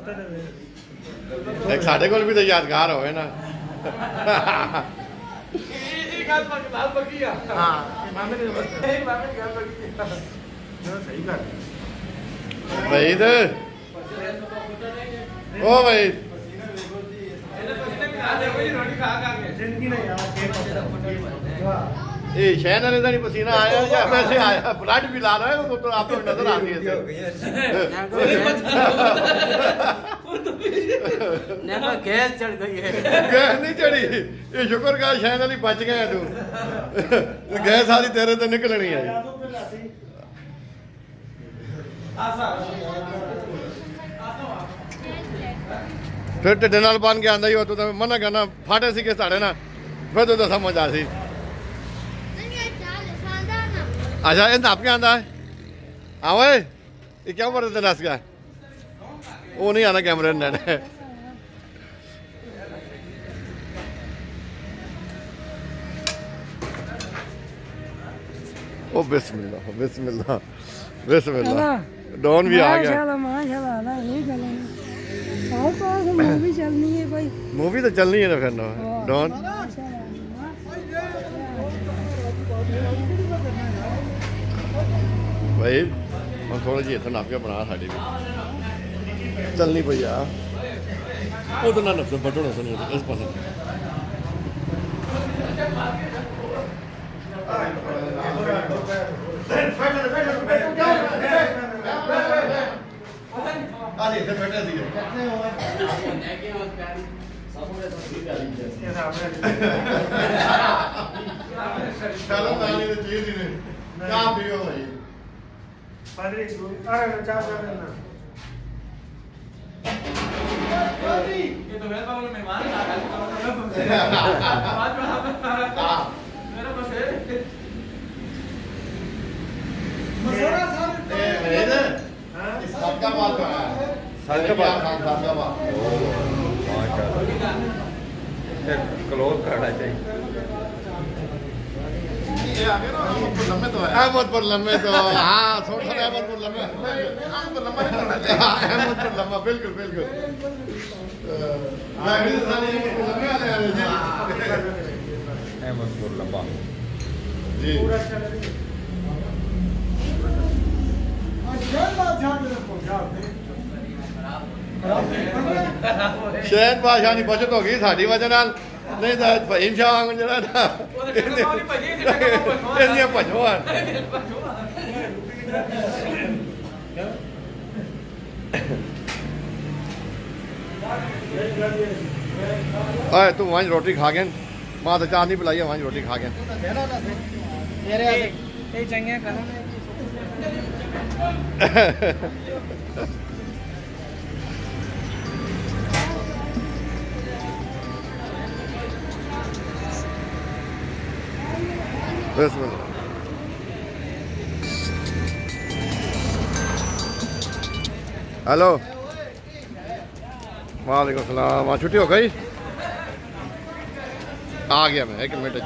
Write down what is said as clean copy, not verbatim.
एक साढ़े को भी तो यादगार हो ना। भाई ओ भाई ये शहर वाले नहीं पसीना आया या वैसे आया ब्लड भी ला रहा है वो तो आपको नजर आ रही है। गैस चढ़ गई है। गैस नहीं चढ़ी ये शुक्र का शहर वाली बच गया तू। गैस सारी तेरे तो निकलनी है। फिर ढिड नाल बन के आंदा ही हो तो मना करना फाटे सी के साड़े ना फिर तो समझ आ सी। अच्छा ये नाप के आंदा है आओ ये क्या ऊपर नस गया वो नहीं आना कैमरे ने। ओ बिस्मिल्लाह बिस्मिल्लाह बिस्मिल्लाह डॉन भी आ गया। मूवी चलनी है भाई। मूवी तो चलनी है ना फिर ना डॉन। भाई हम थोड़ा जी इतना नाप के बना साड़ी भी चलनी पई आ वो तो ना नफ्स बटो ना सुनिए इस पास आले इधर बैठे सी चलो नानी तो चीज ही नहीं क्या पियो भाई पादरी अरे ना चार चार ना ये तो मेरे बाबू मेहमान आ गए आज मेरा बस है मसोरा साहब मेरे हां इस साल का माल का है साल का माल ओ माशाल्लाह क्लोज करना चाहिए। अहमदपुर लम्बे तो हाँ थोड़ा सा अहमदपुर लम्बे अहमदपुर लम्बा नहीं करना चाहिए। अहमदपुर लम्बा बिल्कुल बिल्कुल अहमदपुर लम्बा जी। शहर बादशाह की बचत हो गई साड़ी वजह नाल नहीं तो फहीम शाह वांग जरा ना इन्हें भजो आए तू वहीं रोटी खा गए मां तो चाह नहीं पिलाई है वहीं रोटी खा गए हेलो वालेकुम सलाम। छुट्टी हो गई आ गया मैं 1 मिनट।